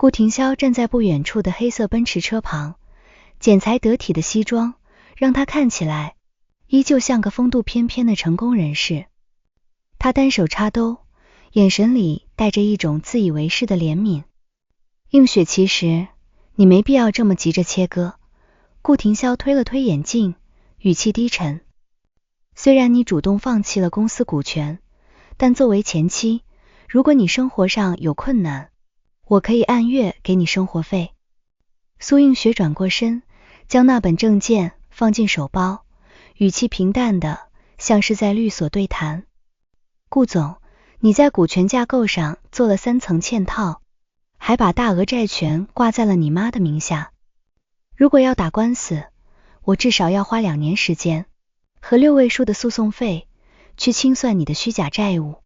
顧廷霄站在不遠處的黑色奔馳車旁，剪裁得體的西裝讓他看起來依舊像個風度翩翩的成功人士。他單手插兜，眼神裡帶着一種自以為是的憐憫。映雪，其實你沒必要這麼急着切割。顧廷霄推了推眼鏡，語氣低沉。雖然你主動放棄了公司股權，但作為前妻，如果你生活上有困難，我可以按月給你生活費。蘇映雪轉過身，將那本證件放進手包，語氣平淡的像是在律所對談。顧總，你在股權架構上做了3層嵌套，還把大額債權掛在了你媽的名下。如果要打官司，我至少要花2年時間和6位數的訴訟費去清算你的虛假債務。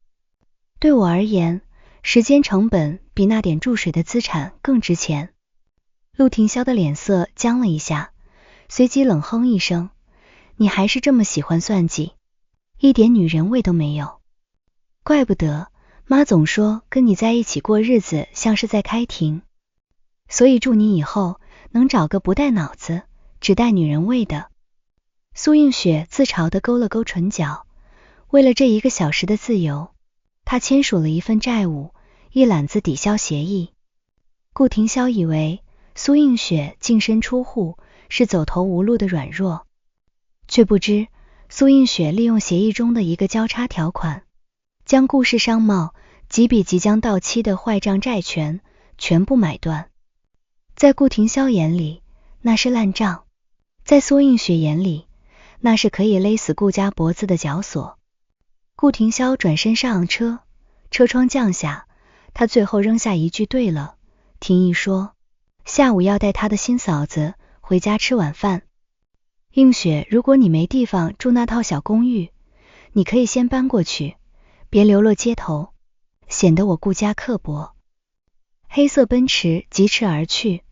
對我而言，時間成本比那點注水的資產更值錢。陸廷霄的臉色僵了一下，隨即冷哼一聲，你還是這麼喜歡算計，一點女人味都沒有。怪不得媽總說跟你在一起過日子像是在開庭，所以祝你以後能找個不帶腦子只帶女人味的。蘇映雪自嘲地勾了勾唇角，為了這1個小時的自由，她簽署了一份債務一攬子抵銷協議。顧廷霄以為蘇映雪淨身出戶是走投無路的軟弱，卻不知蘇映雪利用協議中的一個交叉條款，將顧氏商貿幾筆即將到期的壞賬債權全部買斷。在顧廷霄眼裡，那是爛賬；在蘇映雪眼裡，那是可以勒死顧家脖子的絞索。顧廷霄轉身上車，車窗降下，他最後扔下一句對了，廷義說下午要帶他的新嫂子回家吃晚飯。映雪，如果你沒地方住那套小公寓，你可以先搬过去，別流落街頭，顯得我顧家刻薄。黑色奔馳疾馳而去，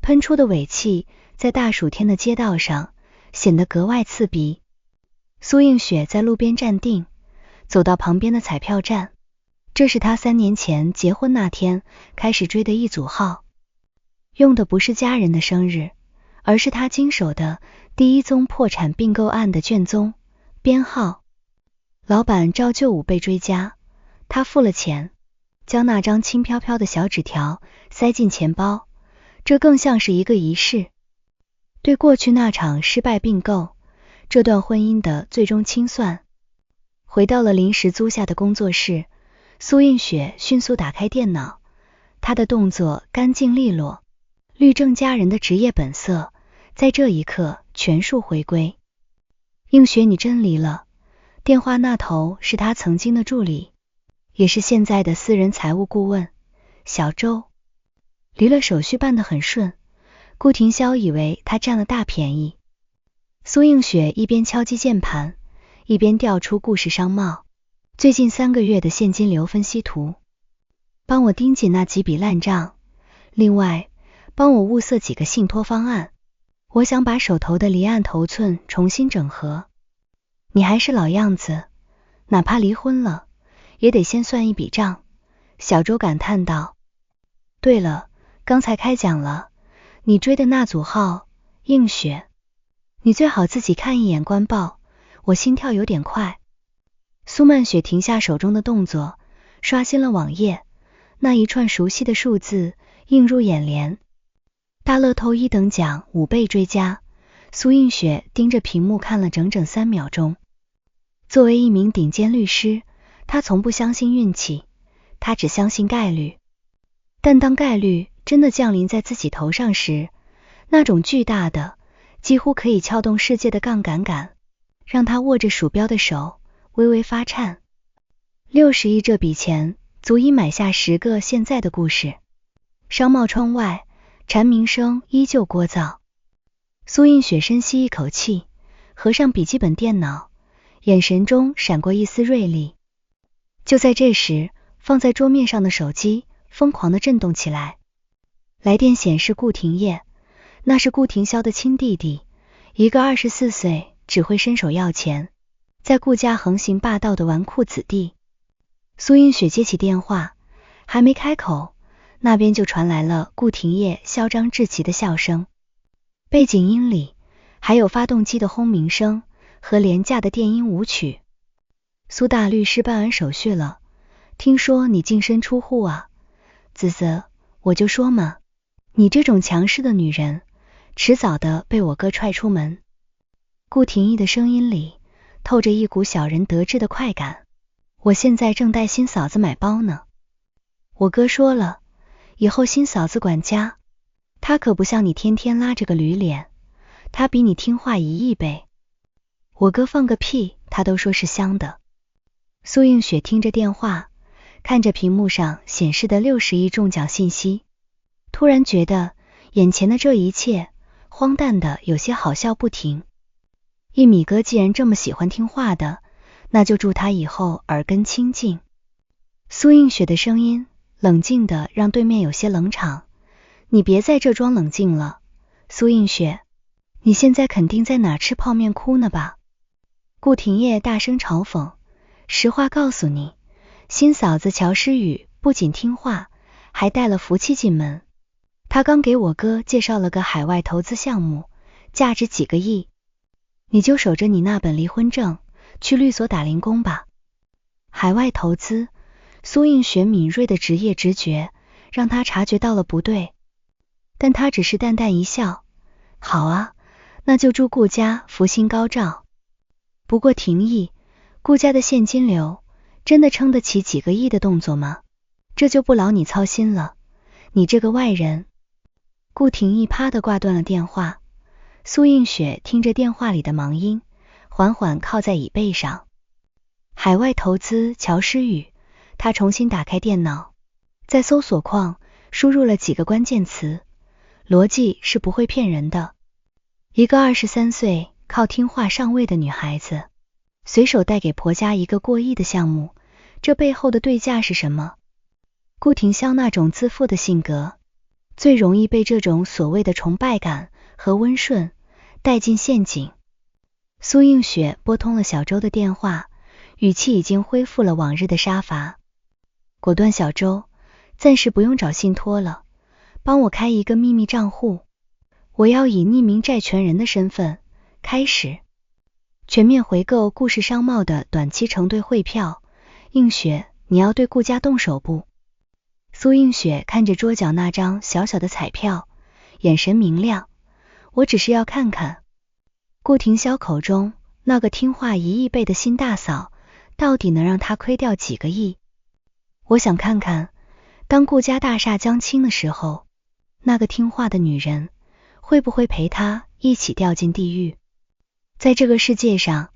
噴出的尾氣在大暑天的街道上顯得格外刺鼻。蘇映雪在路邊站定，走到旁邊的彩票站，這是她3年前結婚那天開始追的一組號，用的不是家人的生日，而是她經手的第1宗破產併購案的卷宗編號。老闆照舊5倍追加，他付了錢，將那張輕飄飄的小紙條塞進錢包，這更像是一個儀式，對過去那場失敗併購，這段婚姻的最終清算。回到了臨時租下的工作室，蘇映雪迅速打開電腦，她的動作乾淨利落，律政佳人的職業本色在這一刻全數回歸。映雪，你真離了。電話那頭是他曾經的助理，也是現在的私人財務顧問小周。離了手續辦得很順，顧廷霄以為他佔了大便宜。蘇映雪一邊敲擊鍵盤，一邊調出顧氏商貿最近3個月的現金流分析圖，幫我盯緊那幾筆爛賬，另外幫我物色幾個信託方案，我想把手頭的離岸頭寸重新整合。你還是老樣子，哪怕離婚了，也得先算一筆賬。小周感嘆道。對了，剛才開獎了，你追的那組號，映雪，你最好自己看一眼官報，我心跳有點快。蘇曼雪停下手中的動作，刷新了網頁，那一串熟悉的數字映入眼簾。大樂透1等獎5倍追加。蘇映雪盯着屏幕看了整整3秒鐘。作為一名頂尖律師，她從不相信運氣，她只相信概率。但當概率真的降臨在自己頭上時，那種巨大的幾乎可以撬動世界的槓桿感，讓她握着鼠標的手微微發顫。60億這筆錢足以買下10個現在的故事。商貿窗外，蟬鳴聲依舊聒噪。蘇映雪深吸一口氣，合上筆記本電腦，眼神中閃過一絲銳利。就在這時，放在桌面上的手機瘋狂地震動起來。來電顯示顧廷燁，那是顧廷霄的親弟弟，一個24歲只會伸手要錢，在顧家橫行霸道的紈絝子弟。蘇映雪接起電話，還沒開口，那邊就傳來了顧廷燁囂張至極的笑聲，背景音裡還有發動機的轟鳴聲和廉價的電音舞曲。蘇大律師辦完手續了，聽說你淨身出戶啊？嘖嘖，我就說嘛，你這種強勢的女人，遲早的被我哥踹出門。顧廷燁的聲音裡透着一股小人得志的快感。我現在正帶新嫂子買包呢。我哥說了，以後新嫂子管家，她可不像你天天拉着個驢臉，她比你聽話1億倍。我哥放個屁，他都說是香的。蘇映雪聽着電話，看着屏幕上顯示的60億中獎信息，突然覺得眼前的這一切荒誕的有些好笑不停。一米哥既然這麼喜歡聽話的，那就祝他以後耳根清淨。蘇映雪的聲音冷靜的讓對面有些冷場。你別在這裝冷靜了，蘇映雪，你現在肯定在哪吃泡麵哭呢吧？顧廷燁大聲嘲諷。實話告訴你，新嫂子喬詩雨不僅聽話，還帶了福氣進門。她剛給我哥介紹了個海外投資項目，價值幾個億。你就守着你那本離婚證，去律所打零工吧。海外投資，蘇映雪敏銳的職業直覺讓她察覺到了不對，但她只是淡淡一笑。好啊，那就祝顧家福星高照。不過廷燁，顧家的現金流真的撐得起幾個億的動作嗎？這就不勞你操心了，你這個外人。顧廷燁啪地掛斷了電話。蘇映雪聽着電話裡的忙音，緩緩靠在椅背上。海外投資喬詩雨，她重新打開電腦，在搜索框輸入了幾個關鍵詞，邏輯是不會騙人的。一個23歲靠聽話上位的女孩子，隨手帶給婆家一個過億的項目，這背後的對價是什麼？顧廷燁那種自負的性格，最容易被這種所謂的崇拜感和溫順帶進陷阱。蘇映雪撥通了小周的電話，語氣已經恢復了往日的殺伐果斷。小周，暫時不用找信託了，幫我開一個秘密賬戶，我要以匿名債權人的身份開始全面回購顧氏商貿的短期承兑匯票。映雪，你要對顧家動手不？蘇映雪看着桌角那張小小的彩票，眼神明亮。我只是要看看，顧廷燁口中那個聽話1億倍的新大嫂，到底能讓他虧掉幾個億？我想看看，當顧家大廈將傾的時候，那個聽話的女人會不會陪他一起掉進地獄？在這個世界上，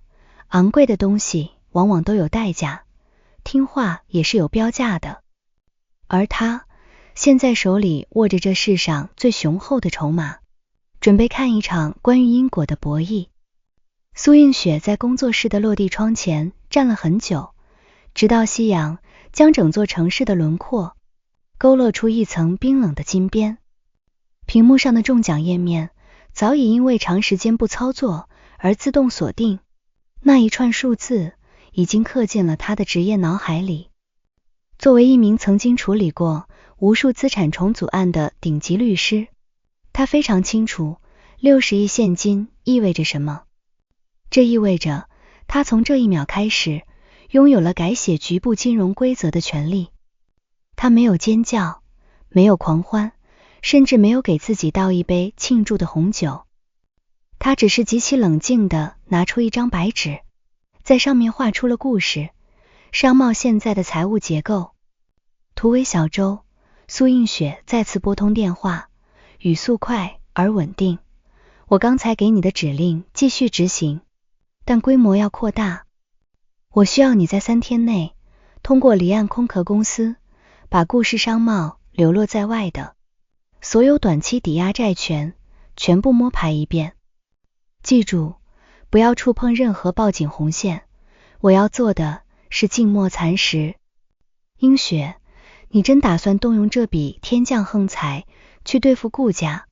昂貴的東西往往都有代價，聽話也是有標價的。而他現在手裡握着這世上最雄厚的籌碼，準備看一場關於因果的博弈。蘇映雪在工作室的落地窗前站了很久，直到夕陽將整座城市的輪廓勾勒出一層冰冷的金邊。屏幕上的中獎頁面早已因為長時間不操作而自動鎖定，那一串數字已經刻進了他的職業腦海裡。作為一名曾經處理過無數資產重組案的頂級律師，他非常清楚60億現金意味着什麼。這意味着他從這一秒開始擁有了改寫局部金融規則的權利。他沒有尖叫，沒有狂歡，甚至沒有給自己倒一杯慶祝的紅酒。他只是極其冷靜地拿出一張白紙，在上面畫出了顧氏商貿現在的財務結構。圖為小周。蘇映雪再次撥通電話，語速快而穩定。我剛才給你的指令繼續執行，但規模要擴大。我需要你在3天內通過離岸空殼公司把顧氏商貿流落在外的所有短期抵押債權全部摸排一遍。記住，不要觸碰任何報警紅線，我要做的是靜默蚕食。映雪，你真打算動用這筆天降橫財去對付顧家？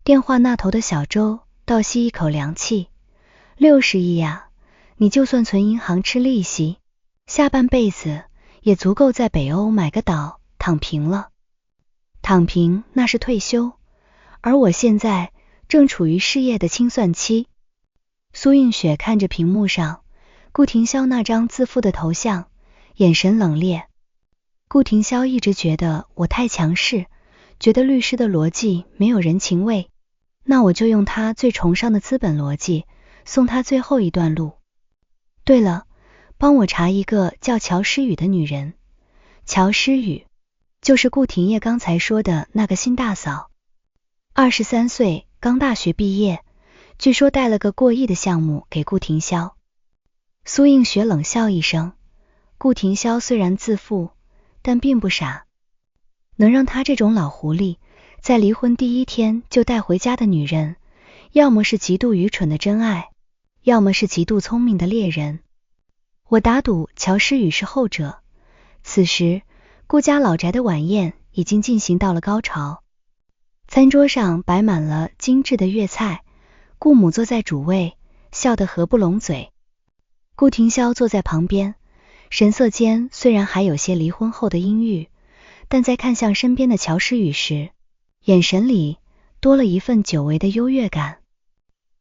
電話那頭的小周倒吸一口涼氣。60億呀，你就算存銀行吃利息，下半輩子也足夠在北歐買個島躺平了。躺平那是退休，而我現在正處於事業的清算期。蘇映雪看着屏幕上顧廷瀟那張自負的頭像，眼神冷冽。顧廷瀟一直覺得我太強勢，覺得律師的邏輯沒有人情味，那我就用他最崇尚的資本邏輯，送他最後一段路。對了，幫我查一個叫喬詩雨的女人。喬詩雨，就是顧廷燁剛才說的那個新大嫂。23歲，剛大學畢業，據說帶了個過億的項目給顧廷瀟。蘇映雪冷笑一聲，顧廷瀟雖然自負，但並不傻。能讓他這種老狐狸在離婚第一天就帶回家的女人，要麼是極度愚蠢的真愛，要麼是極度聰明的獵人。我打賭喬詩雨是後者。此時顧家老宅的晚宴已經進行到了高潮，餐桌上擺滿了精緻的粵菜，顧母坐在主位，笑得合不攏嘴。顧廷瀟坐在旁邊，神色間雖然還有些離婚後的陰鬱，但在看向身邊的喬詩雨時，眼神裡多了一份久違的優越感。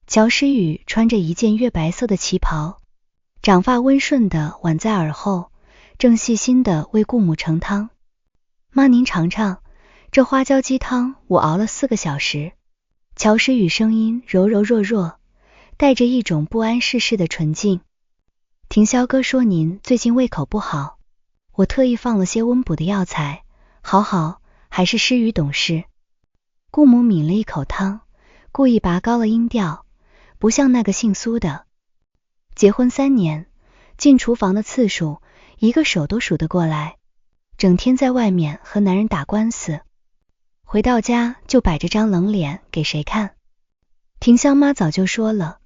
喬詩雨穿着一件月白色的旗袍，長髮溫順地挽在耳後，正細心地為顧母盛湯。媽，您嘗嘗，這花椒雞湯我熬了4個小時。喬詩雨聲音柔柔弱弱，帶着一種不谙世事的純淨。廷瀟哥說您最近胃口不好，我特意放了些溫補的藥材。好，還是詩雨懂事。顧母抿了一口湯，故意拔高了音調，不像那個姓蘇的。結婚3年，進廚房的次數一個手都數得過來，整天在外面和男人打官司，回到家就擺着張冷臉給誰看。廷香媽早就說了，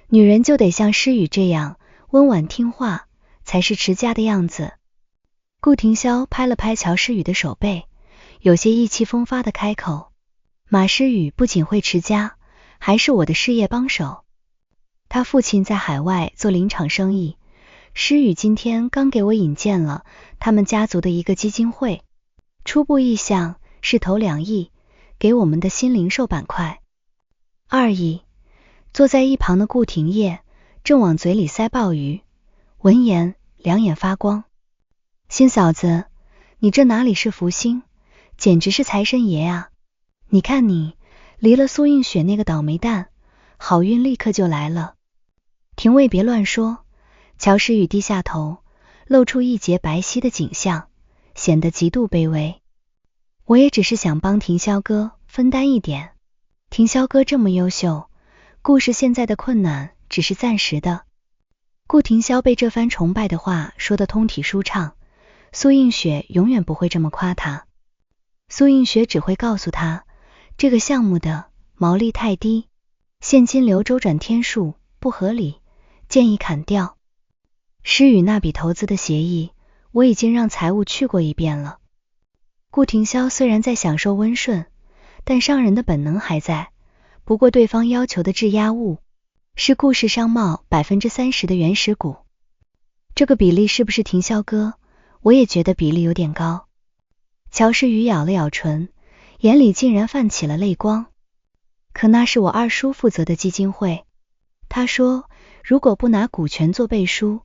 女人就得像詩雨這樣溫婉聽話，才是持家的樣子。顧廷瀟拍了拍喬詩雨的手背，有些意氣風發的開口，馬詩雨不僅會持家，還是我的事業幫手。他父親在海外做林場生意，詩雨今天剛給我引薦了他們家族的一個基金會，初步意向是投2億給我們的新零售板塊。2億。坐在一旁的顧廷燁正往嘴裡塞鮑魚，聞言兩眼發光。新嫂子，你這哪裡是福星，簡直是財神爺啊！你看你離了蘇映雪那個倒霉蛋，好運立刻就來了。廷尉別亂說。喬詩雨低下頭，露出一截白皙的頸項，顯得極度卑微。我也只是想幫廷瀟哥分擔一點。廷瀟哥這麼優秀，顧氏現在的困難只是暫時的。顧廷瀟被这番崇拜的話說得通體舒暢，蘇映雪永遠不會這麼誇他。蘇映雪只會告訴他，這個項目的毛利太低，現金流周轉天數不合理，建議砍掉。詩雨那筆投資的協議，我已經讓財務去過一遍了。顧廷瀟雖然在享受溫順，但商人的本能還在。不過對方要求的質押物是顧氏商貿 30% 的原始股，這個比例是不是廷瀟哥？我也覺得比例有點高。喬詩雨咬了咬唇，眼裡竟然泛起了淚光。可那是我二叔負責的基金會，他說如果不拿股權做背書，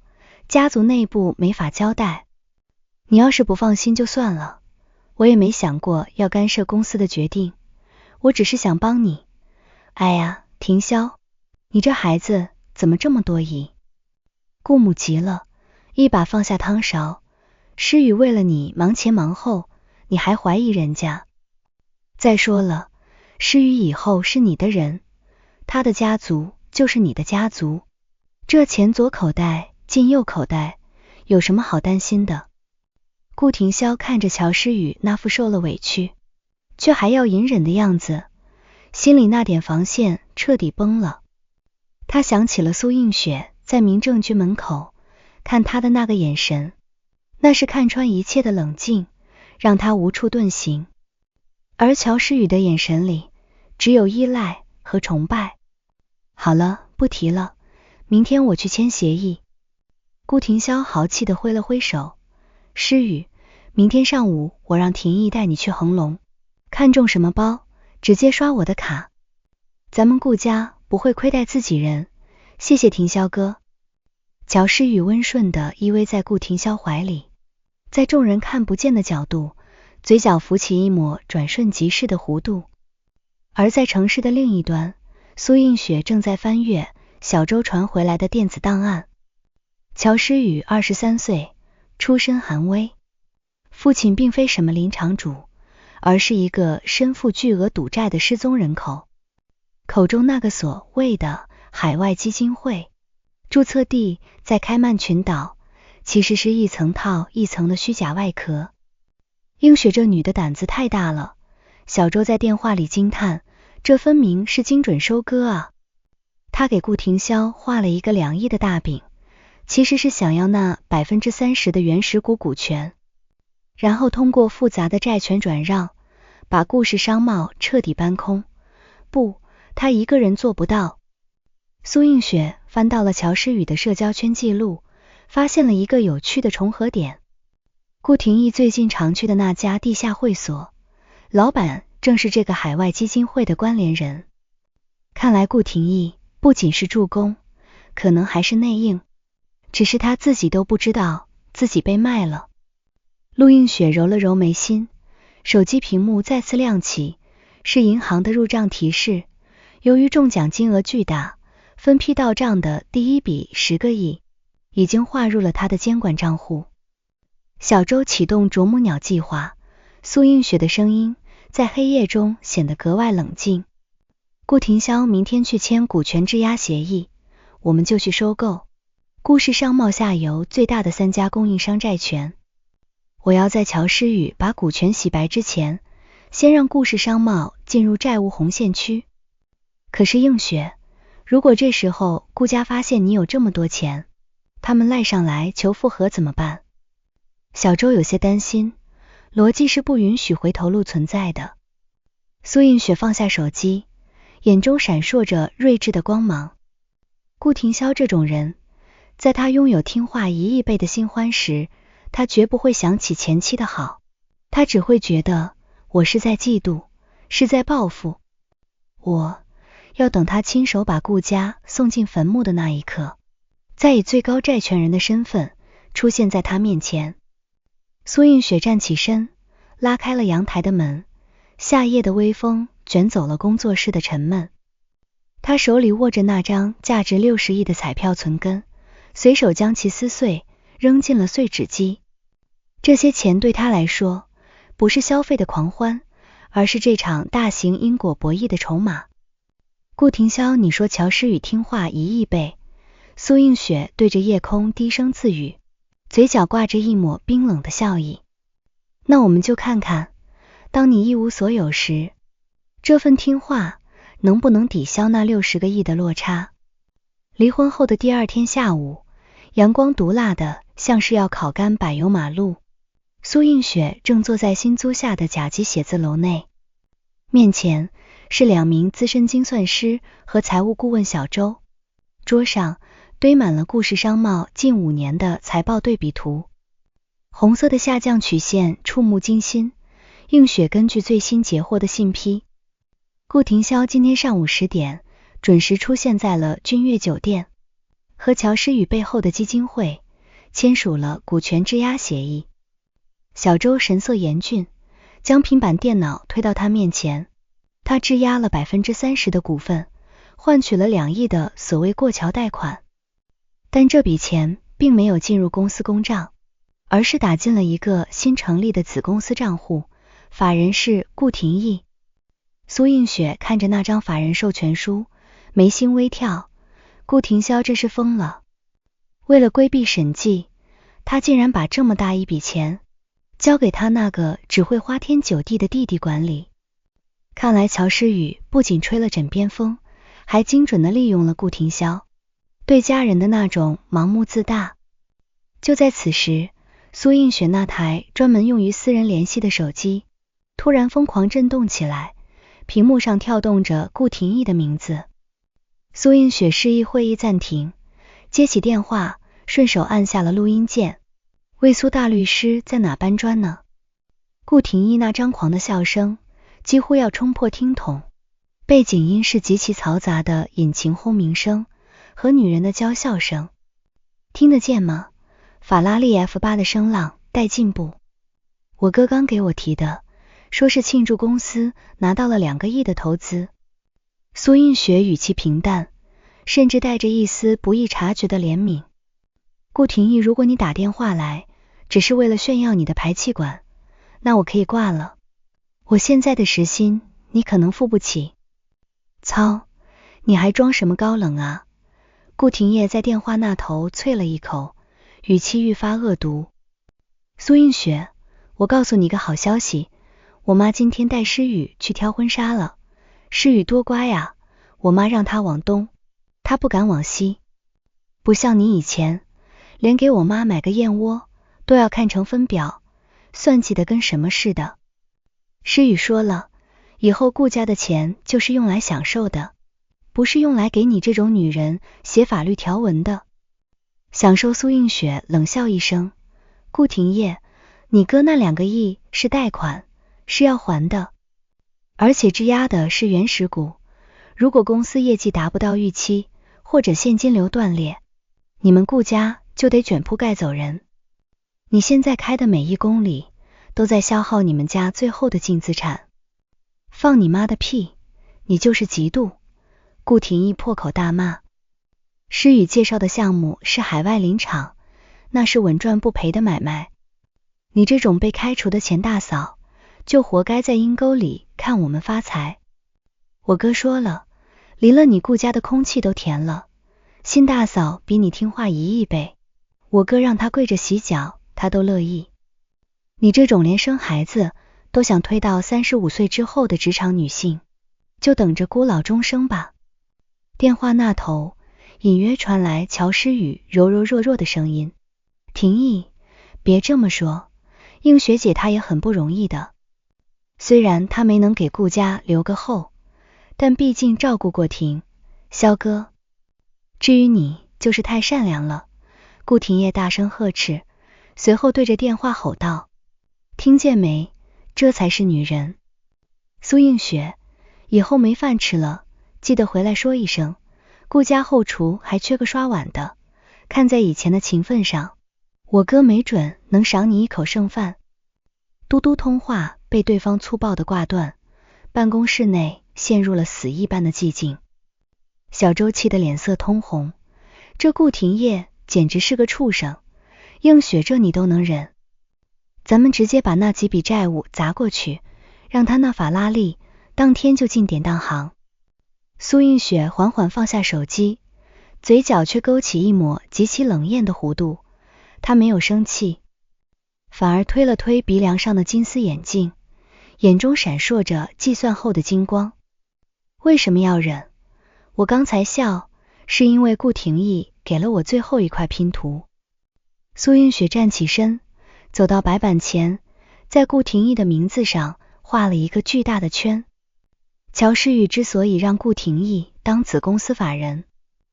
家族內部沒法交代。你要是不放心就算了，我也沒想過要干涉公司的決定，我只是想幫你。哎呀，廷瀟，你這孩子怎麼這麼多疑？顧母急了，一把放下湯勺。詩雨為了你忙前忙後，你還懷疑人家？再說了，詩雨以後是你的人，他的家族就是你的家族，這錢左口袋進右口袋，有什麼好擔心的？顧廷瀟看着喬詩雨那副受了委屈卻還要隱忍的樣子，心裡那點防線徹底崩了。他想起了蘇映雪在民政局門口看他的那個眼神，那是看穿一切的冷靜，讓他無處遁形。而喬詩雨的眼神裡只有依賴和崇拜。好了，不提了，明天我去簽協議。顧廷瀟豪氣地揮了揮手。詩雨，明天上午我讓廷義帶你去恆隆，看中什麼包，直接刷我的卡。咱們顧家不會虧待自己人，謝謝霆霄哥。喬詩雨溫順地依偎在顧廷霄懷裡，在众人看不見的角度，嘴角浮起一抹轉瞬即逝的弧度。而在城市的另一端，蘇映雪正在翻閱小周傳回來的電子檔案。喬詩雨23歲，出身寒微，父親並非什麼林場主，而是一個身負巨額賭債的失蹤人口。口中那個所謂的海外基金會，註冊地在開曼群島，其實是一層套一層的虛假外殼。映雪這女的膽子太大了，小周在電話裡驚嘆，這分明是精準收割啊！他給顧廷霄畫了一個2億的大餅，其實是想要那30%的原始股股權，然後通過複雜的債權轉讓，把顧氏商貿徹底搬空。不，他一個人做不到。蘇映雪翻到了喬詩雨的社交圈記錄，發現了一個有趣的重合點。顧廷義最近常去的那家地下會所，老闆正是这個海外基金會的關聯人。看來顧廷義不僅是助攻，可能還是內應，只是他自己都不知道自己被賣了。陸映雪揉了揉眉心，手機屏幕再次亮起，是銀行的入賬提示。由於中獎金額巨大，分批到賬的第一筆10個億已經劃入了他的監管賬戶。小周啟動啄木鳥計劃，蘇映雪的聲音在黑夜中顯得格外冷靜。顧廷霄明天去簽股權質押協議，我們就去收購顧氏商貿下游最大的3家供應商債權。我要在喬詩雨把股權洗白之前，先讓顧氏商貿進入債務紅線區。可是映雪，如果這時候顧家發現你有這麼多錢，他們賴上來求復合怎麼辦？小周有些擔心，邏輯是不允許回頭路存在的。蘇映雪放下手機，眼中閃爍着睿智的光芒。顧廷霄這種人，在他擁有聽話1億倍的新歡時，他絕不會想起前妻的好，他只會覺得我是在嫉妒，是在報復。我要等他親手把顧家送進墳墓的那一刻，再以最高債權人的身份出現在他面前。蘇映雪站起身，拉開了陽台的門，夏夜的微風捲走了工作室的沉悶。他手裡握着那張價值60億的彩票存根，隨手將其撕碎，扔進了碎紙機。這些錢對他來說，不是消費的狂歡，而是這場大型因果博弈的籌碼。顧廷霄，你說喬詩雨聽話1億倍？蘇映雪對着夜空低聲自語，嘴角掛着一抹冰冷的笑意。那我們就看看，當你一無所有時，這份聽話能不能抵消那60個億的落差。離婚後的第2天下午，陽光毒辣的像是要烤乾柏油馬路。蘇映雪正坐在新租下的甲級寫字樓內，面前是2名資深精算師和財務顧問小周，桌上堆滿了顧氏商貿近5年的財報對比圖，紅色的下降曲線觸目驚心。映雪根據最新截獲的信批，顧廷霄今天上午10點準時出現在了君悅酒店，和喬詩雨背後的基金會簽署了股權質押協議。小周神色嚴峻，將平板電腦推到他面前。他质押了30%的股份，換取了2億的所謂過橋貸款，但這筆錢並沒有進入公司公賬，而是打進了一個新成立的子公司賬戶，法人是顧廷義。蘇映雪看着那張法人授權書，眉心微跳，顧廷霄這是瘋了。為了規避審計，他竟然把這麼大一筆錢交給他那個只會花天酒地的弟弟管理。看來喬詩雨不僅吹了枕邊風，還精準地利用了顧廷霄對家人的那種盲目自大。就在此時，蘇映雪那台專門用於私人聯繫的手機突然瘋狂震動起來，屏幕上跳動着顧廷義的名字。蘇映雪示意會議暫停，接起電話，順手按下了錄音鍵。魏蘇大律師在哪搬磚呢？顧廷義那張狂的笑聲幾乎要衝破聽筒，背景音是極其嘈雜的引擎轟鳴聲和女人的嬌笑聲。聽得見嗎？法拉利 F8 的聲浪帶進步。我哥剛給我提的，說是慶祝公司拿到了2個億的投資。蘇映雪語氣平淡，甚至帶着一絲不易察覺的憐憫。顧廷義，如果你打電話來，只是為了炫耀你的排氣管，那我可以掛了。我現在的時薪，你可能付不起。操，你還裝什麼高冷啊？顧廷業在電話那頭啐了一口，語氣愈發惡毒。蘇映雪，我告訴你個好消息，我媽今天帶詩雨去挑婚紗了。詩雨多乖呀，我媽讓她往東，她不敢往西。不像你以前，連給我媽買個燕窩都要看成分表，算計得跟什麼似的。詩雨說了，以後顧家的錢就是用來享受的，不是用來給你這種女人寫法律條文的。享受。蘇映雪冷笑一聲，顧廷業，你哥那2個億是貸款，是要還的，而且质押的是原始股，如果公司業績達不到預期，或者現金流斷裂，你們顧家就得捲鋪蓋走人。你現在開的每1公里都在消耗你們家最後的淨資產。放你媽的屁，你就是嫉妒。顧廷義破口大罵。詩雨介紹的項目是海外林場，那是穩賺不賠的買賣。你這種被開除的錢大嫂，就活該在陰溝裡看我們發財。我哥說了，離了你顧家的空氣都甜了。辛大嫂比你聽話1億倍，我哥讓她跪着洗腳，她都樂意。你這種連生孩子都想推到35歲之後的職場女性，就等着孤老終生吧。電話那頭隱約傳來喬詩雨柔柔弱弱的聲音。廷義，別這麼說，映雪姐她也很不容易的。雖然她沒能給顧家留個後，但畢竟照顧過廷蕭哥。至於你，就是太善良了。顧廷業大聲呵斥，隨後對着電話吼道，聽見沒？這才是女人。蘇映雪，以後沒飯吃了，記得回來說一聲。顧家後廚還缺個刷碗的，看在以前的情分上，我哥沒準能賞你一口剩飯。嘟嘟通話被对方粗暴地掛斷，辦公室內陷入了死一般的寂靜。小周氣得臉色通紅，這顧廷業簡直是個畜生，映雪這你都能忍。咱們直接把那幾筆債務砸過去，讓他那法拉利當天就進典當行。蘇映雪緩緩放下手機，嘴角卻勾起一抹極其冷豔的弧度。她沒有生氣，反而推了推鼻梁上的金絲眼鏡，眼中閃烁着計算後的金光。為什麼要忍？我剛才笑，是因為顧廷義給了我最後一塊拼圖。蘇映雪站起身，走到白板前，在顧廷義的名字上畫了一個巨大的圈。喬詩雨之所以讓顧廷義當子公司法人，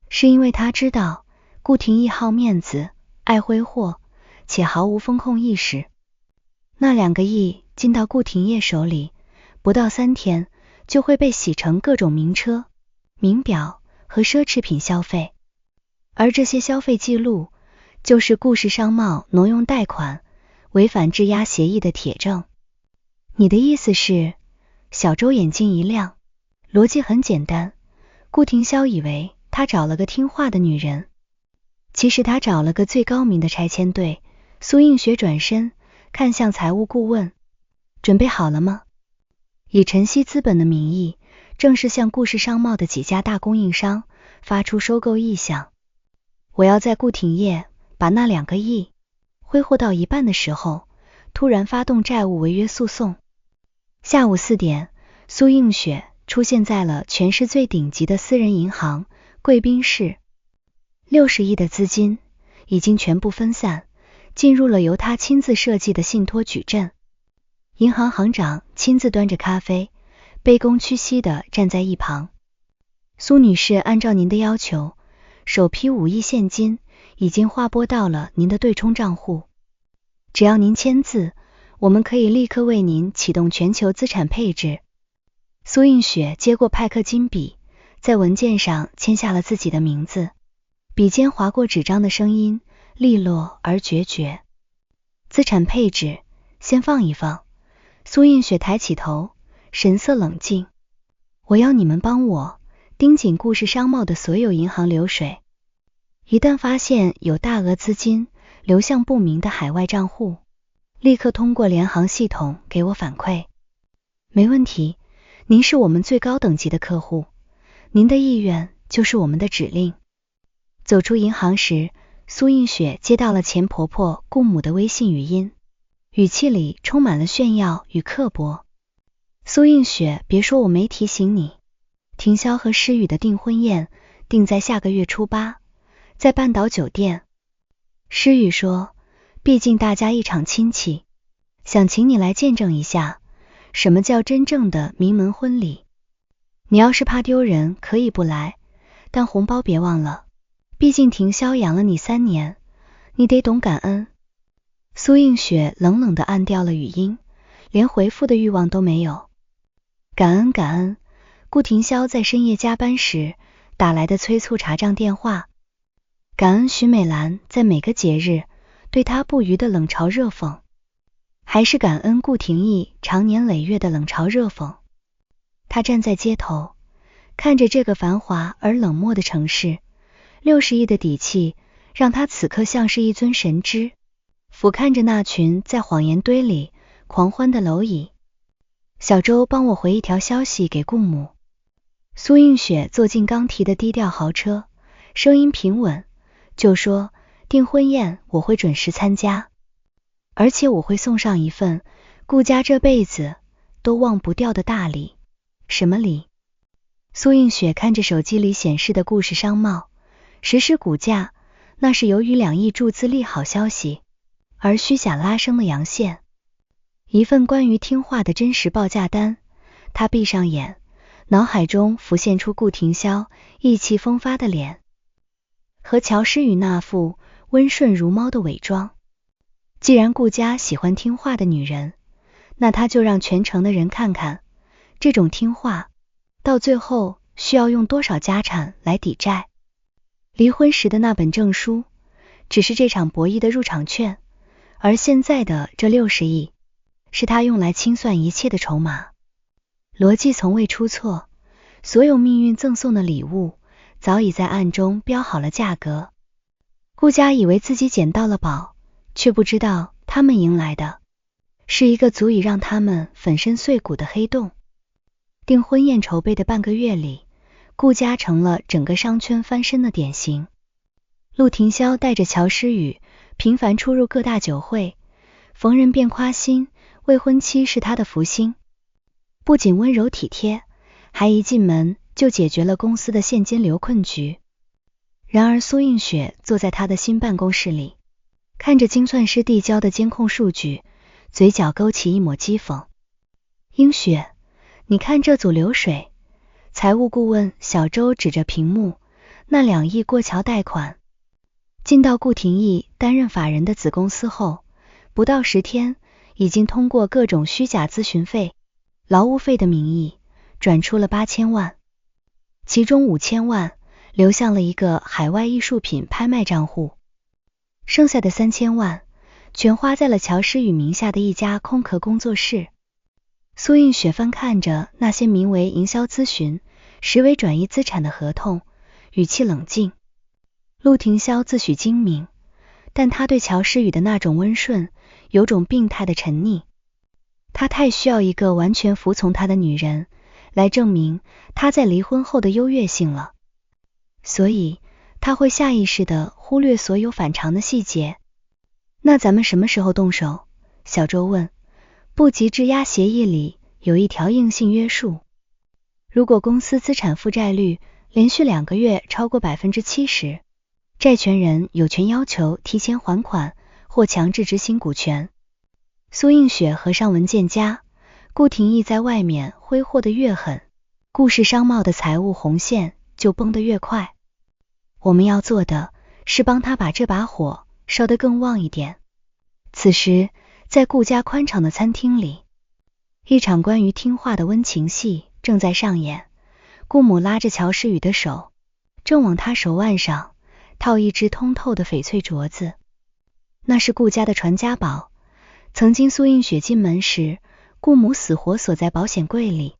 是因為他知道顧廷義好面子，愛揮霍，且毫無风控意識。那2個億進到顧廷業手裡，不到3天就會被洗成各種名車、名表和奢侈品消費，而這些消費記錄就是顧氏商貿挪用貸款、違反質押協議的鐵證。你的意思是？小周眼睛一亮，邏輯很簡單。顧廷霄以為他找了個聽話的女人，其實他找了個最高明的拆遷隊。蘇映雪轉身看向財務顧問，準備好了嗎？以晨曦資本的名義，正式向顧氏商貿的幾家大供應商發出收購意向。我要在顧廷業把那2個億挥霍到一半的時候，突然發動債務違約訴訟。下午4點，蘇映雪出現在了全市最頂級的私人銀行貴賓室。60億的資金已經全部分散，進入了由他親自設計的信託矩陣。銀行行長親自端着咖啡，卑躬屈膝地站在一旁。蘇女士，按照您的要求，首批5億現金已經劃撥到了您的對沖賬戶。只要您簽字，我們可以立刻為您啟動全球資產配置，蘇映雪接過派克金筆，在文件上簽下了自己的名字，筆尖劃過紙張的聲音利落而決絕。資產配置，先放一放。蘇映雪抬起頭，神色冷靜。我要你們幫我盯緊顧氏商貿的所有銀行流水，一旦發現有大額資金流向不明的海外賬戶，立刻通過聯行系統給我反饋。沒問題，您是我們最高等級的客戶，您的意願就是我們的指令。走出銀行時，蘇映雪接到了錢婆婆顧母的微信語音，語氣裡充滿了炫耀與刻薄。蘇映雪，別說我沒提醒你，庭筱和詩雨的訂婚宴定在下個月初8，在半島酒店。詩雨說，畢竟大家一場親戚，想請你來見證一下什麼叫真正的名門婚禮。你要是怕丟人，可以不來，但紅包別忘了，畢竟庭筱養了你3年，你得懂感恩。蘇映雪冷冷地按掉了語音，連回復的慾望都沒有。感恩感恩，顧庭筱在深夜加班時打來的催促查賬電話，感恩許美蘭在每個節日對她不渝的冷嘲熱諷，還是感恩顧廷義長年累月的冷嘲熱諷。他站在街頭，看着這個繁華而冷漠的城市，60億的底氣讓他此刻像是一尊神祗，俯瞰着那群在謊言堆裡狂歡的螻蟻。小周，幫我回一條消息給顧母。蘇映雪坐進剛提的低調豪車，聲音平穩，就說訂婚宴我會準時參加，而且我會送上一份顧家這輩子都忘不掉的大禮。什麼禮？蘇映雪看着手機裡顯示的顧氏商貿實時股價，那是由於2億注資利好消息而虛假拉升的陽線。一份關於聽話的真實報價單，他閉上眼，腦海中浮現出顧庭筱意氣風發的臉和喬詩雨那副溫順如貓的偽裝。既然顧家喜歡聽話的女人，那他就讓全城的人看看，這種聽話到最後需要用多少家產來抵債。離婚時的那本證書只是這場博弈的入場券，而現在的這60億是他用來清算一切的籌碼。邏輯從未出錯，所有命運贈送的禮物早已在暗中標好了價格。顧家以為自己撿到了寶，卻不知道他們迎來的是一個足以讓他們粉身碎骨的黑洞。訂婚宴籌備的半個月裡，顧家成了整個商圈翻身的典型。陸庭筱帶着喬詩雨頻繁出入各大酒會，逢人便誇心未婚妻是他的福星，不僅溫柔體貼，還一進門就解決了公司的現金流困局。然而蘇映雪坐在他的新辦公室裡，看着精算師遞交的監控數據，嘴角勾起一抹譏諷。映雪，你看這組流水。財務顧問小周指着屏幕，那2億過橋貸款進到顧廷義擔任法人的子公司後，不到10天已經通過各種虛假諮詢費、勞務費的名義轉出了8000萬，其中5000萬流向了一個海外藝術品拍賣賬戶，剩下的3000萬全花在了喬詩雨名下的一家空殼工作室。蘇映雪翻看着那些名為營銷諮詢，實為轉移資產的合同，語氣冷靜。陸庭筱自詡精明，但他對喬詩雨的那種溫順有種病態的沉溺。他太需要一個完全服從他的女人來證明他在離婚後的優越性了，所以他會下意識地忽略所有反常的細節。那咱們什麼時候動手？小周問。不急质押協議裡有一條硬性約束，如果公司資產負債率連續2個月超過 70%， 債權人有權要求提前還款或強制執行股權。蘇映雪合上文件夾，顧廷義在外面揮霍得越狠，顧氏商貿的財務紅線就繃得越快。我們要做的是幫他把這把火燒得更旺一點。此時在顧家寬敞的餐廳裡，一場關於聽話的溫情戲正在上演。顧母拉着喬詩雨的手，正往他手腕上套一隻通透的翡翠鐲子。那是顧家的傳家寶，曾經蘇映雪進門時，顧母死活鎖在保險櫃裡，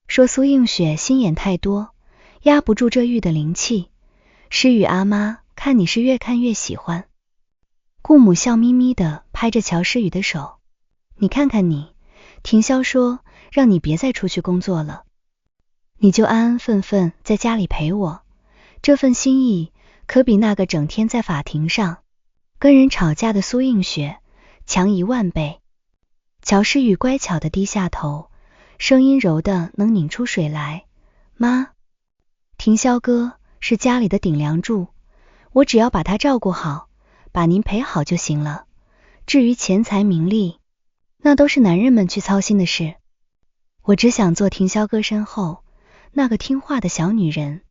說蘇映雪心眼太多，壓不住這玉的靈氣。詩雨阿媽，看你是越看越喜歡。顧母笑眯眯地拍着喬詩雨的手，你看看你，庭筱說讓你別再出去工作了，你就安安分分在家裡陪我，這份心意可比那個整天在法庭上跟人吵架的蘇映雪強10000倍。喬詩雨乖巧地低下頭，聲音柔得能擰出水來，媽，庭筱哥是家裡的頂梁柱，我只要把他照顧好，把您陪好就行了，至於錢財名利，那都是男人們去操心的事，我只想做庭筱哥身後那個聽話的小女人。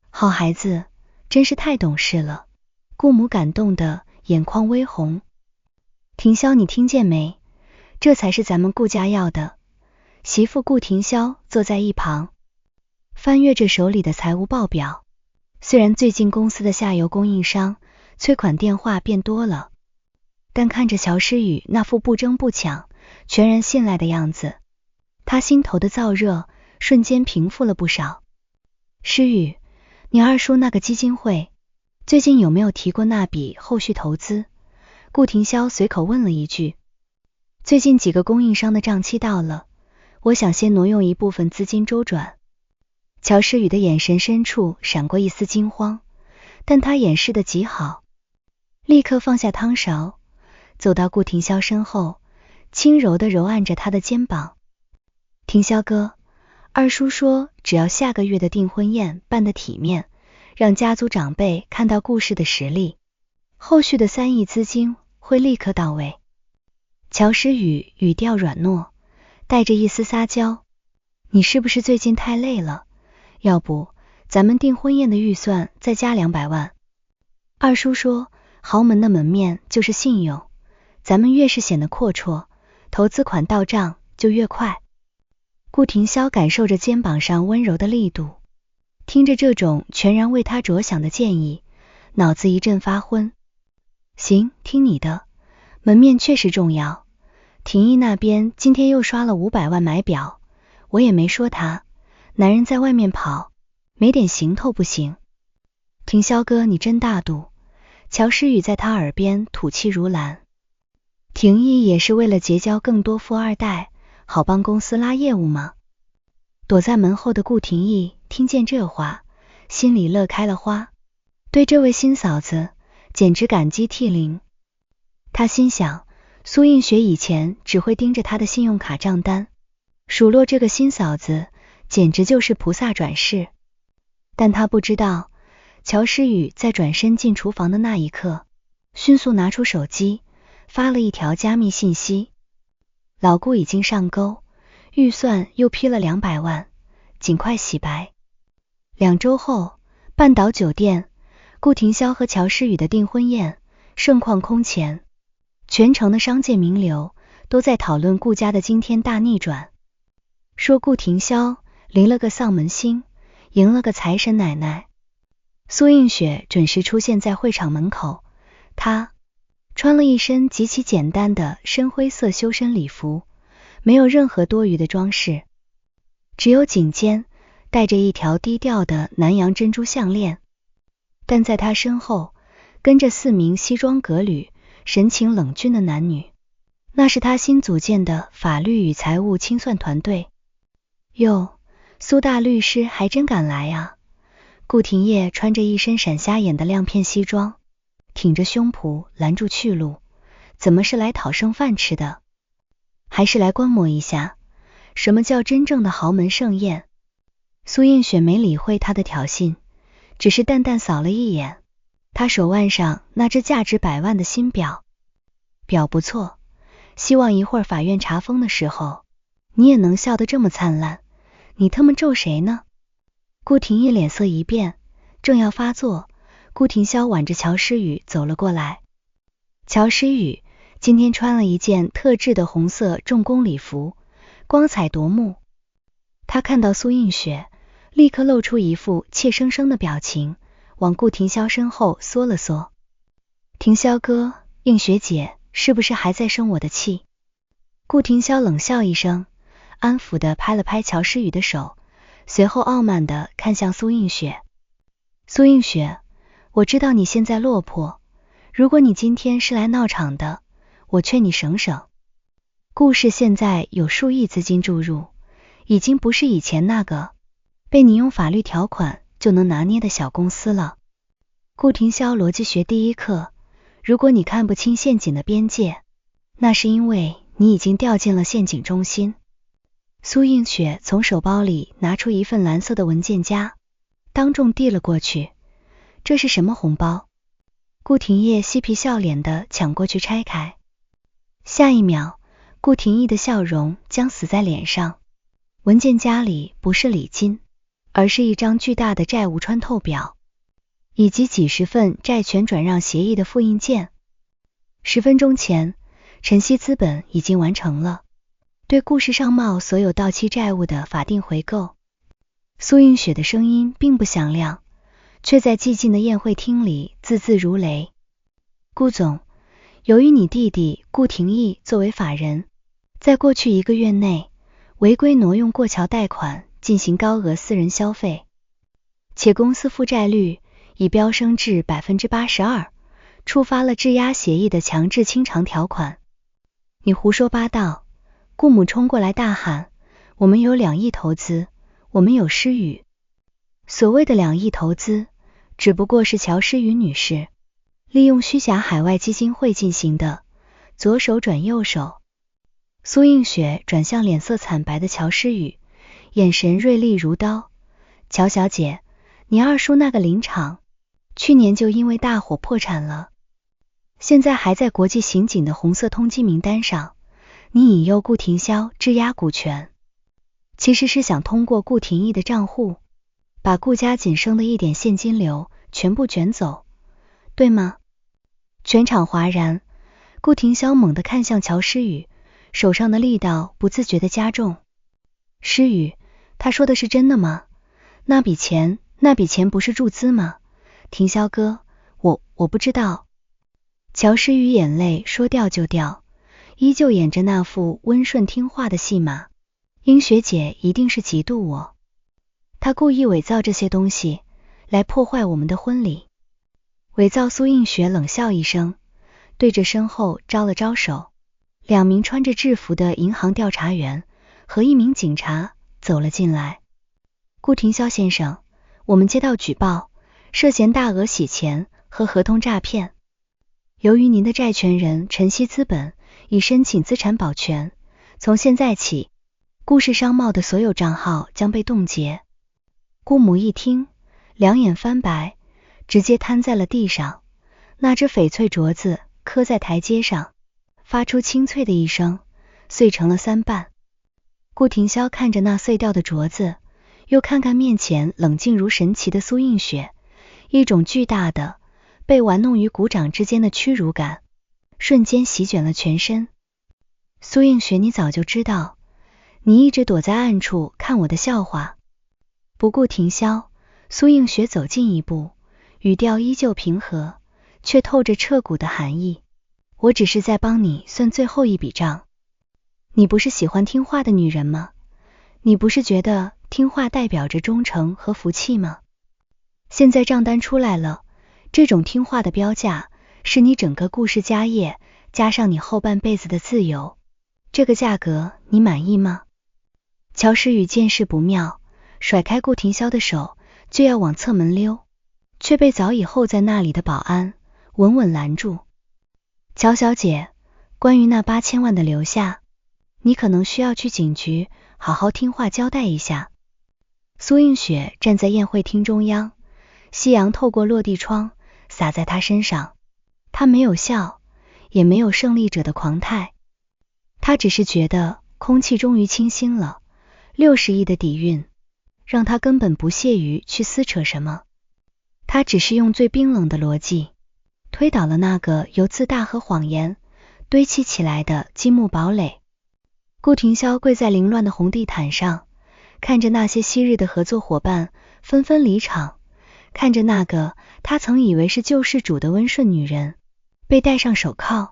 好孩子，真是太懂事了。顧母感動得眼眶微紅。庭筱，你聽見沒？這才是咱們顧家要的。媳婦顧庭筱坐在一旁，翻閱着手裡的財務報表。雖然最近公司的下游供應商催款電話變多了，但看着喬詩雨那副不爭不搶、全然信賴的樣子，他心頭的燥熱瞬間平復了不少。詩雨，你二叔那個基金會最近有沒有提過那筆後續投資？顧庭筱隨口問了一句。最近幾個供應商的賬期到了，我想先挪用一部分資金周轉。喬詩雨的眼神深處閃過一絲驚慌，但他掩飾得極好，立刻放下湯勺，走到顧庭筱身後，輕柔地揉按着他的肩膀。庭筱哥，二叔說只要下個月的訂婚宴辦得體面，讓家族長輩看到顧氏的實力，後續的3億資金會立刻到位。喬詩雨語調軟糯，帶着一絲撒嬌，你是不是最近太累了？要不咱們訂婚宴的預算再加200萬。二叔說豪門的門面就是信用，咱們越是顯得闊綽，投資款到賬就越快。顧庭筱感受着肩膀上溫柔的力度，聽着這種全然為他着想的建議，腦子一陣發昏。行，聽你的，門面確實重要。廷義那邊今天又刷了500萬買表，我也沒說他，男人在外面跑，沒點行頭不行。庭筱哥，你真大度。喬詩雨在他耳邊吐氣如蘭。廷義也是為了結交更多富二代，好幫公司拉業務嗎？躲在門後的顧廷義聽見這話，心裡樂開了花，對這位新嫂子簡直感激涕零。他心想，蘇映雪以前只會盯着他的信用卡賬單，數落這個新嫂子簡直就是菩薩轉世。但他不知道，喬詩雨在轉身進廚房的那一刻，迅速拿出手機，發了一條加密信息。老顧已經上鈎，預算又批了200萬，盡快洗白。2週後，半島酒店，顧庭筱和喬詩雨的訂婚宴盛況空前，全城的商界名流都在討論顧家的驚天大逆轉，說顧庭筱離了個喪門星，贏了個財神奶奶。蘇映雪準時出現在會場門口，她穿了一身極其簡單的深灰色修身禮服，沒有任何多餘的裝飾，只有頸間戴着一條低調的南洋珍珠項鏈。但在她身後跟着4名西裝革履、神情冷峻的男女，那是他新組建的法律與財務清算團隊。喲，蘇大律師還真敢來啊！顧廷燁穿着一身閃瞎眼的亮片西裝，挺着胸脯攔住去路，怎麼是來討剩飯吃的？還是來觀摩一下什麼叫真正的豪門盛宴？蘇映雪沒理會他的挑釁，只是淡淡掃了一眼他手腕上那只價值100萬的新表。表不錯，希望一會兒法院查封的時候，你也能笑得這麼燦爛。你他媽咒誰呢？顧廷燁臉色一變，正要發作，顧庭筱挽着喬詩雨走了過來。喬詩雨今天穿了一件特制的紅色重工禮服，光彩奪目。他看到蘇映雪，立刻露出一副怯生生的表情，往顧廷霄身後縮了縮。廷霄哥，映雪姐是不是還在生我的氣？顧廷霄冷笑一聲，安撫地拍了拍喬诗雨的手，隨後傲慢地看向蘇映雪。蘇映雪，我知道你現在落魄，如果你今天是來鬧場的，我勸你省省。顧氏現在有數億資金注入，已經不是以前那個被你用法律條款就能拿捏的小公司了。顧廷霄邏輯學第一課，如果你看不清陷阱的邊界，那是因為你已經掉進了陷阱中心。蘇映雪從手包裡拿出一份藍色的文件夾，當众遞了過去。這是什麼紅包？顧廷燁嬉皮笑臉地搶過去拆開。下一秒，顧廷燁的笑容僵死在臉上。文件夾裡不是禮金，而是一張巨大的債務穿透表，以及幾十份債權轉讓協議的複印件。10分鐘前，晨曦資本已經完成了對顧氏商貿所有到期債務的法定回購。蘇映雪的聲音並不響亮，卻在寂靜的宴會廳裡字字如雷。顧總，由於你弟弟顧廷燁作為法人，在過去1個月內違規挪用過橋貸款進行高額私人消費，且公司負債率已飆升至 82%， 觸發了質押協議的強制清償條款。你胡說八道！顧母衝過來大喊，我們有2億投資，我們有詩雨。所謂的2億投資，只不過是喬詩雨女士利用虛假海外基金會進行的，左手轉右手。蘇映雪轉向臉色慘白的喬詩雨，眼神銳利如刀。喬小姐，你二叔那個林場，去年就因為大火破產了，現在還在國際刑警的紅色通缉名單上。你引誘顧廷霄質押股權，其實是想通過顧廷燁的賬戶，把顧家僅剩的一點現金流全部捲走，對嗎？全場譁然，顧廷霄猛地看向喬詩雨，手上的力道不自覺地加重。詩雨，他說的是真的嗎？那筆錢不是注資嗎？廷霄哥，我不知道。喬詩雨眼淚說掉就掉，依舊演着那副溫順聽話的戲碼。映雪姐一定是嫉妒我，她故意偽造這些東西來破壞我們的婚禮。偽造！蘇映雪冷笑一聲，對着身後招了招手。2名穿着制服的銀行調查員和1名警察走了進來。顧廷霄先生，我們接到舉報，涉嫌大額洗錢和合同詐騙。由於您的債權人晨曦資本已申請資產保全，從現在起，顧氏商貿的所有賬號將被凍結。顧母一聽，2眼翻白，直接癱在了地上。那只翡翠鐲子磕在台階上，發出清脆的一聲，碎成了3瓣。顧廷霄看着那碎掉的鐲子，又看看面前冷靜如神奇的蘇映雪，一種巨大的被玩弄於股掌之間的屈辱感瞬間席捲了全身。蘇映雪，你早就知道，你一直躲在暗處看我的笑話。不顧廷霄，蘇映雪走近一步，語調依舊平和，卻透着徹骨的寒意。我只是在幫你算最後一筆賬。你不是喜歡聽話的女人嗎？你不是覺得聽話代表着忠誠和福氣嗎？現在賬單出來了，這種聽話的標價是你整個顧氏家業加上你後半輩子的自由，這個價格你滿意嗎？喬詩雨見勢不妙，甩開顧廷霄的手就要往側門溜，卻被早已候在那裡的保安穩穩攔住。喬小姐，關於那8000萬的留下，你可能需要去警局好好聽話交代一下。蘇映雪站在宴會廳中央，夕陽透過落地窗灑在她身上，她沒有笑，也沒有勝利者的狂態，她只是覺得空氣終於清新了。60億的底蘊讓她根本不屑於去撕扯什麼，她只是用最冰冷的邏輯推倒了那個由自大和謊言堆砌起來的積木堡壘。顧廷霄跪在凌亂的紅地毯上，看着那些昔日的合作夥伴紛紛離場，看着那個他曾以為是救世主的溫順女人被戴上手銬，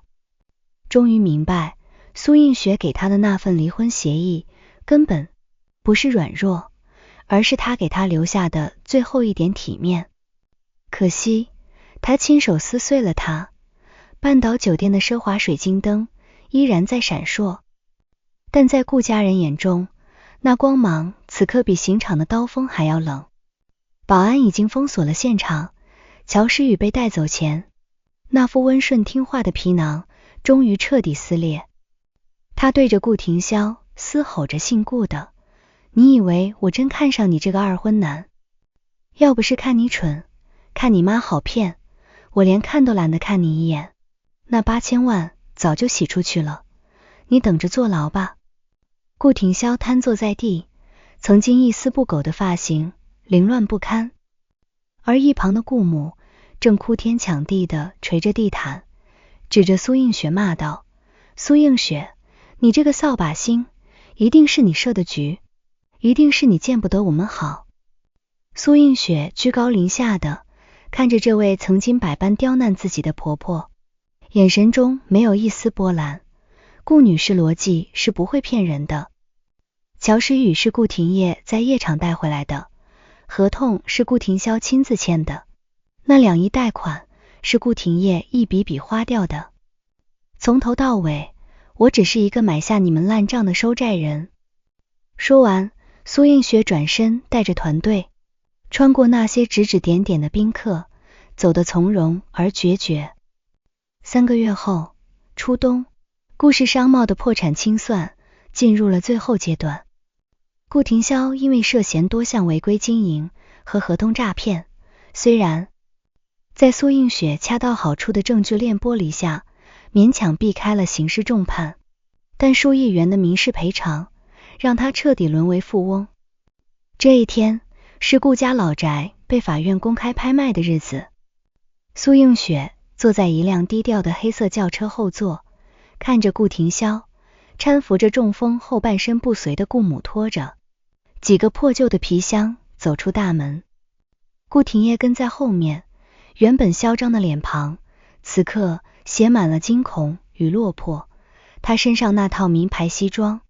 終於明白蘇映雪給他的那份離婚協議根本不是軟弱，而是他給他留下的最後一點體面。可惜他親手撕碎了它，半島酒店的奢華水晶燈依然在閃烁，但在顧家人眼中，那光芒此刻比刑场的刀锋還要冷。保安已經封鎖了現场，喬诗雨被帶走前，那副溫順聽話的皮囊終於徹底撕裂。他對着顧廷霄嘶吼着姓顧的，你以為我真看上你這個二婚男？要不是看你蠢，看你媽好騙，我連看都懶得看你一眼。那8000萬早就洗出去了，你等着坐牢吧。顧廷霄癱坐在地，曾經一絲不苟的髮型凌亂不堪，而一旁的顧母正哭天搶地的捶着地毯，指着蘇映雪罵道：蘇映雪，你這個掃把星，一定是你設的局，一定是你見不得我們好。蘇映雪居高臨下的看着這位曾經百般刁難自己的婆婆，眼神中沒有一絲波瀾。顧女士邏輯是不會騙人的。喬詩雨是顧廷燁在夜場帶回來的，合同是顧廷霄親自簽的，那2億貸款是顧廷燁一筆筆花掉的。從頭到尾，我只是一個買下你們爛賬的收債人。說完，蘇映雪轉身帶着團隊穿過那些指指點點的賓客，走得從容而決絕。3個月後，初冬，顧氏商貿的破產清算進入了最後階段。顧廷霄因為涉嫌多項違規經營和合同詐騙，雖然在蘇映雪恰到好處的證據鏈剝離下勉強避開了刑事重判，但數億元的民事賠償讓他徹底淪為富翁。這一天是顧家老宅被法院公開拍賣的日子。蘇映雪坐在一輛低調的黑色轎車後座，看着顧廷霄攙扶着中風後半身不遂的顧母，拖着幾個破舊的皮箱走出大門。顧廷燁跟在後面，原本囂張的臉龐此刻寫滿了驚恐與落魄，他身上那套名牌西裝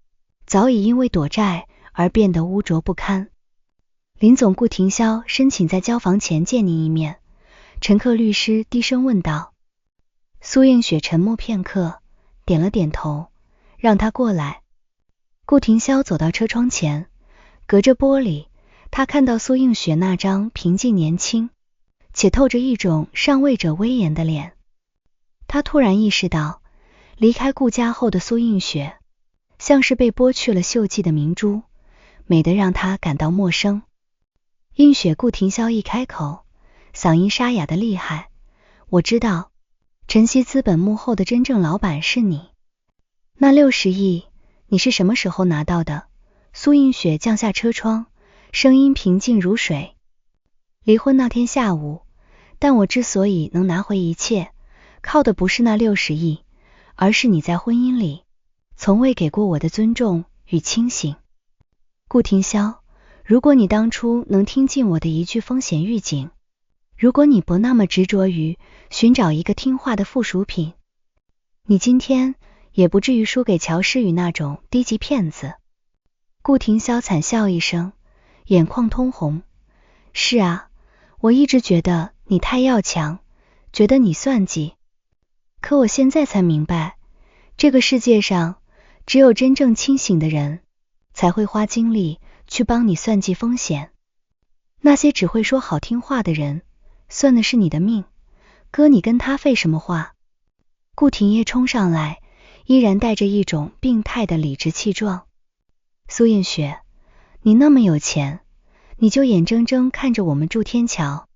早已因為躲債而變得污濁不堪。林總，顧廷霄申請在交房前見您一面。陳克律師低聲問道。蘇映雪沉默片刻，點了點頭，讓他過來。顧廷霄走到車窗前，隔着玻璃，他看到蘇映雪那張平靜年輕且透着一種上位者威嚴的臉。他突然意識到，離開顧家後的蘇映雪像是被剝去了秀氣的明珠，美得讓他感到陌生。映雪，顧廷霄一開口，嗓音沙啞的厲害，我知道晨曦資本幕後的真正老闆是你。那60億你是什麼時候拿到的？蘇映雪降下車窗，聲音平靜如水。離婚那天下午，但我之所以能拿回一切，靠的不是那60億，而是你在婚姻裡從未給過我的尊重與清醒。顧廷霄，如果你當初能聽進我的一句風險預警，如果你不那麼執着於尋找一個聽話的附屬品，你今天也不至於輸給喬詩雨那種低級騙子。顧廷霄慘笑一聲，眼眶通紅。是啊，我一直覺得你太要強，覺得你算計。可我現在才明白，這個世界上只有真正清醒的人才會花精力去幫你算計風險。那些只會說好聽話的人，算的是你的命，哥你跟他廢什麼話？顧廷燁衝上來，依然帶着一種病態的理直氣壯。蘇映雪，你那麼有錢，你就眼睜睜看着我們住天橋，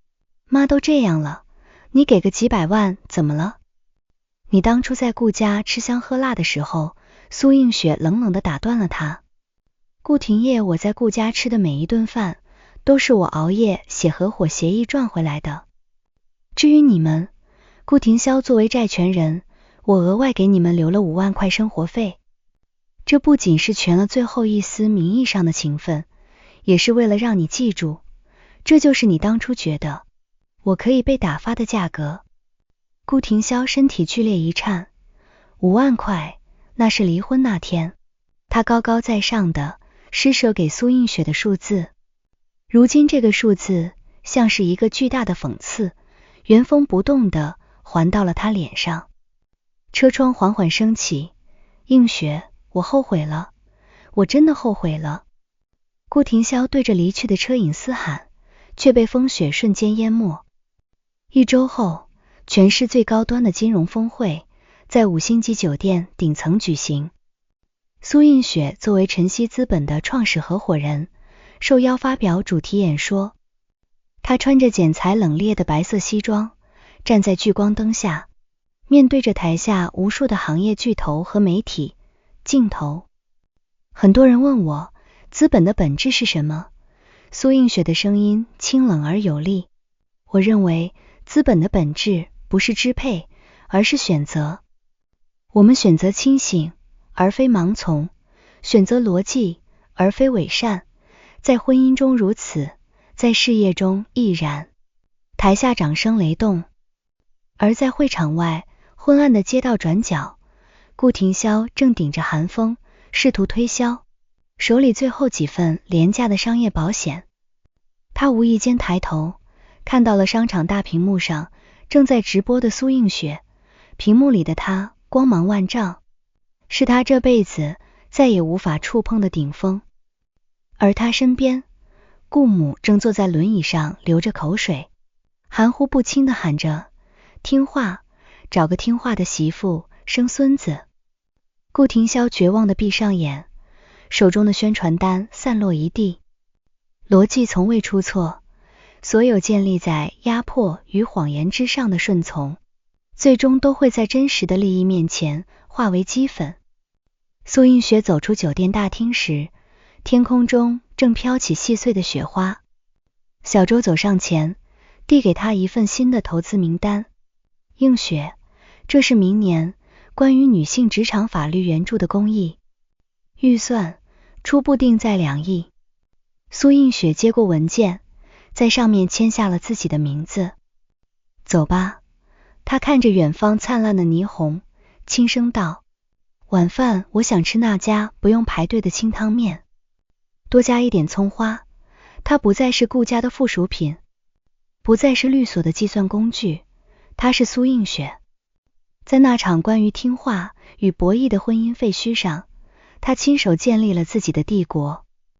媽都這樣了，你給個幾百萬怎麼了？你當初在顧家吃香喝辣的時候，蘇映雪冷冷地打斷了他。顧廷燁，我在顧家吃的每一頓飯都是我熬夜寫合夥協議賺回來的。至於你們，顧廷霄作為債權人，我額外給你們留了5萬塊生活費。這不僅是全了最後一絲名義上的情分，也是為了讓你記住，這就是你當初覺得我可以被打發的價格。顧廷瀟身體劇烈一顫，5萬塊，那是離婚那天他高高在上的施捨給蘇映雪的數字。如今這個數字像是一個巨大的諷刺，原封不動地還到了他臉上。車窗緩緩升起，映雪，我後悔了，我真的後悔了。顧廷瀟對着離去的車影嘶喊，卻被風雪瞬間淹沒。1周後，全市最高端的金融峰會在5星級酒店頂層舉行。蘇映雪作為晨曦資本的創始合夥人，受邀發表主題演說。她穿着剪裁冷冽的白色西裝，站在聚光燈下，面對着台下無數的行業巨頭和媒體鏡頭。很多人問我，資本的本質是什麼？蘇映雪的聲音清冷而有力。我認為，資本的本質不是支配，而是選擇。我們選擇清醒，而非盲從；選擇邏輯，而非偽善。在婚姻中如此，在事業中亦然。台下掌聲雷動，而在會場外，昏暗的街道轉角，顧廷瀟正頂着寒風，試圖推銷手裡最後幾份廉價的商業保險。他無意間抬頭，看到了商場大屏幕上正在直播的蘇映雪，屏幕裡的她光芒萬丈，是他這輩子再也無法觸碰的頂峰。而他身邊，顧母正坐在輪椅上流着口水，含糊不清地喊着：聽話，找個聽話的媳婦，生孫子。顧廷瀟絕望地閉上眼，手中的宣傳單散落一地。邏輯從未出錯，所有建立在壓迫與謊言之上的順從，最終都會在真實的利益面前化為齏粉。蘇映雪走出酒店大廳時，天空中正飄起細碎的雪花。小周走上前，遞給他一份新的投資名單。映雪，這是明年關於女性職場法律援助的公益，預算初步定在2億。蘇映雪接過文件，在上面簽下了自己的名字。走吧。他看着遠方燦爛的霓虹，輕聲道：晚飯我想吃那家不用排隊的清湯麵，多加一點蔥花。它不再是顧家的附屬品，不再是律所的計算工具，它是蘇映雪。在那場關於聽話與博弈的婚姻廢墟上，他親手建立了自己的帝國。